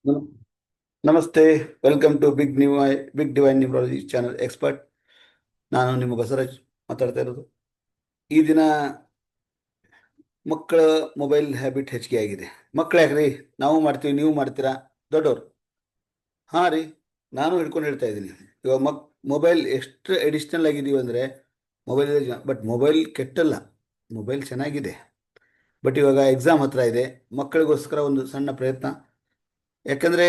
ನಮ್- ನಮಸ್ತೆ. Welcome to big divine numerology channel expert. ನಾನು ನಿಮ್ಮ ಬಸವರಾಜ್ ಮಾತಾಡ್ತಾ ಇರೋದು. ಈ ದಿನ ಮಕ್ಕಳ ಮೊಬೈಲ್ ಹ್ಯಾಬಿಟ್ ಹೆಚ್ಚಿಗೆ ಆಗಿದೆ. ಮಕ್ಕಳು ಯಾಕ್ರಿ, ನಾವು ಮಾಡ್ತೀವಿ ನೀವು ಮಾಡ್ತೀರಾ, ದೊಡ್ಡವರು. ಹಾಂ ರೀ, ನಾನು ಹಿಡ್ಕೊಂಡು ಹೇಳ್ತಾ ಇದ್ದೀನಿ. ಇವಾಗ ಮೊಬೈಲ್ ಎಷ್ಟು ಎಡಿಷನಲ್ ಆಗಿದೀವಿ ಅಂದರೆ, ಮೊಬೈಲ್ ಬಟ್ ಮೊಬೈಲ್ ಕೆಟ್ಟಲ್ಲ, ಮೊಬೈಲ್ ಚೆನ್ನಾಗಿದೆ. ಬಟ್ ಇವಾಗ ಎಕ್ಸಾಮ್ ಹತ್ರ ಇದೆ, ಮಕ್ಕಳಿಗೋಸ್ಕರ ಒಂದು ಸಣ್ಣ ಪ್ರಯತ್ನ. ಯಾಕಂದರೆ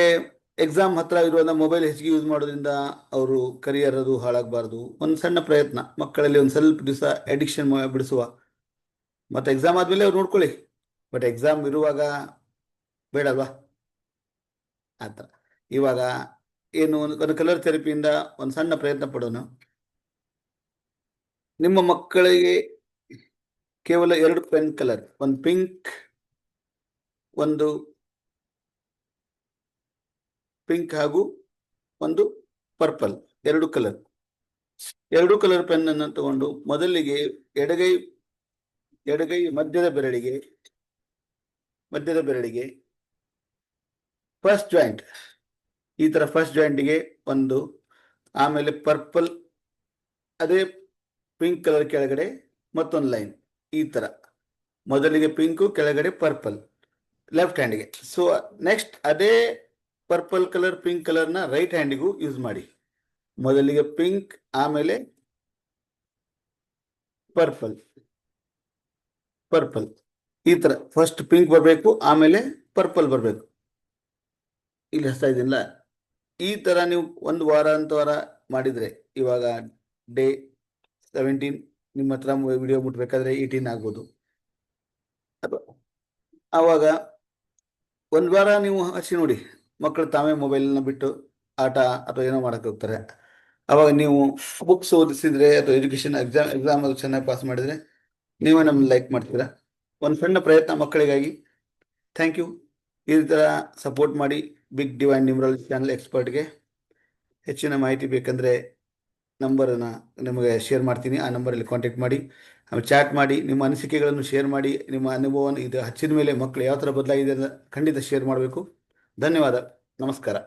ಎಕ್ಸಾಮ್ ಹತ್ರ ಇರುವಂಥ ಮೊಬೈಲ್ ಹೆಚ್ಚಿಗೆ ಯೂಸ್ ಮಾಡೋದ್ರಿಂದ ಅವರು ಕರಿಯರ್ ಅದು ಹಾಳಾಗಬಾರ್ದು. ಒಂದು ಸಣ್ಣ ಪ್ರಯತ್ನ ಮಕ್ಕಳಲ್ಲಿ ಒಂದು ಸ್ವಲ್ಪ ದಿವಸ ಅಡಿಕ್ಷನ್ ಬಿಡಿಸುವ. ಮತ್ತು ಎಕ್ಸಾಮ್ ಆದಮೇಲೆ ಅವ್ರು ನೋಡ್ಕೊಳ್ಳಿ, ಬಟ್ ಎಕ್ಸಾಮ್ ಇರುವಾಗ ಬೇಡಲ್ವಾ ಆ ಥರ. ಇವಾಗ ಏನು ಒಂದು ಕಲರ್ ಥೆರಪಿಯಿಂದ ಒಂದು ಸಣ್ಣ ಪ್ರಯತ್ನ ಪಡೋಣ. ನಿಮ್ಮ ಮಕ್ಕಳಿಗೆ ಕೇವಲ 2 ಪೆನ್ ಕಲರ್, ಒಂದು ಪಿಂಕ್, ಒಂದು ಪಿಂಕ್ ಹಾಗೂ ಒಂದು ಪರ್ಪಲ್, 2 ಕಲರ್ ಪೆನ್ ಅನ್ನು ತಗೊಂಡು ಮೊದಲಿಗೆ ಎಡಗೈ ಎಡಗೈ ಮಧ್ಯದ ಬೆರಳಿಗೆ ಫಸ್ಟ್ ಜಾಯಿಂಟ್, ಈ ತರ ಫಸ್ಟ್ ಜಾಯಿಂಟ್ಗೆ ಒಂದು, ಆಮೇಲೆ ಪರ್ಪಲ್ ಅದೇ ಪಿಂಕ್ ಕಲರ್ ಕೆಳಗಡೆ ಮತ್ತೊಂದು ಲೈನ್, ಈ ತರ ಮೊದಲಿಗೆ ಪಿಂಕು ಕೆಳಗಡೆ ಪರ್ಪಲ್ ಲೆಫ್ಟ್ ಹ್ಯಾಂಡ್ಗೆ. ಸೊ ನೆಕ್ಸ್ಟ್ ಅದೇ ಪರ್ಪಲ್ ಕಲರ್ ಪಿಂಕ್ ಕಲರ್ನ ರೈಟ್ ಹ್ಯಾಂಡಿಗೂ ಯೂಸ್ ಮಾಡಿ. ಮೊದಲಿಗೆ ಪಿಂಕ್, ಆಮೇಲೆ ಪರ್ಪಲ್ ಪರ್ಪಲ್ ಈ ತರ ಫಸ್ಟ್ ಪಿಂಕ್ ಬರಬೇಕು, ಆಮೇಲೆ ಪರ್ಪಲ್ ಬರಬೇಕು. ಇಲ್ಲಿ ಹಸ್ತಾ ಇದೀನಿಲ್ಲ, ಈ ತರ ನೀವು ಒಂದು ವಾರ ಮಾಡಿದ್ರೆ ಇವಾಗ ಡೇ 17 ನಿಮ್ಮ ಹತ್ರ ವಿಡಿಯೋ ಮುಟ್ಬೇಕಾದ್ರೆ 18 ಆಗ್ಬೋದು. ಆವಾಗ ಒಂದು ವಾರ ನೀವು ಹಚ್ಚಿ ನೋಡಿ, ಮಕ್ಕಳು ತಾವೇ ಮೊಬೈಲ್ನ ಬಿಟ್ಟು ಆಟ ಅಥವಾ ಏನೋ ಮಾಡಕ್ಕೆ ಹೋಗ್ತಾರೆ. ಅವಾಗ ನೀವು ಬುಕ್ಸ್ ಓದಿಸಿದ್ರೆ ಅಥವಾ ಎಕ್ಸಾಮ್ ಅದು ಚೆನ್ನಾಗಿ ಪಾಸ್ ಮಾಡಿದ್ರೆ ನೀವೇ ನಮ್ಗೆ ಲೈಕ್ ಮಾಡ್ತೀರಾ. ಒಂದು ಸಣ್ಣ ಪ್ರಯತ್ನ ಮಕ್ಕಳಿಗಾಗಿ. Thank you. ಈ ಥರ ಸಪೋರ್ಟ್ ಮಾಡಿ ಬಿಗ್ ಡಿವೈನ್ ನ್ಯೂಮರಾಲಜಿ ಚಾನಲ್ ಎಕ್ಸ್ಪರ್ಟ್ಗೆ. ಹೆಚ್ಚಿನ ಮಾಹಿತಿ ಬೇಕಂದರೆ ನಂಬರನ್ನು ನಿಮಗೆ ಶೇರ್ ಮಾಡ್ತೀನಿ, ಆ ನಂಬರಲ್ಲಿ ಕಾಂಟ್ಯಾಕ್ಟ್ ಮಾಡಿ, ಆಮೇಲೆ ಚಾಟ್ ಮಾಡಿ, ನಿಮ್ಮ ಅನಿಸಿಕೆಗಳನ್ನು ಶೇರ್ ಮಾಡಿ. ನಿಮ್ಮ ಅನುಭವವನ್ನು ಇದು ಹಚ್ಚಿದ ಮೇಲೆ ಮಕ್ಕಳು ಯಾವ ಥರ ಬದಲಾಗಿದೆ ಅಂತ ಖಂಡಿತ ಶೇರ್ ಮಾಡಬೇಕು. ಧನ್ಯವಾದ. ನಮಸ್ಕಾರ.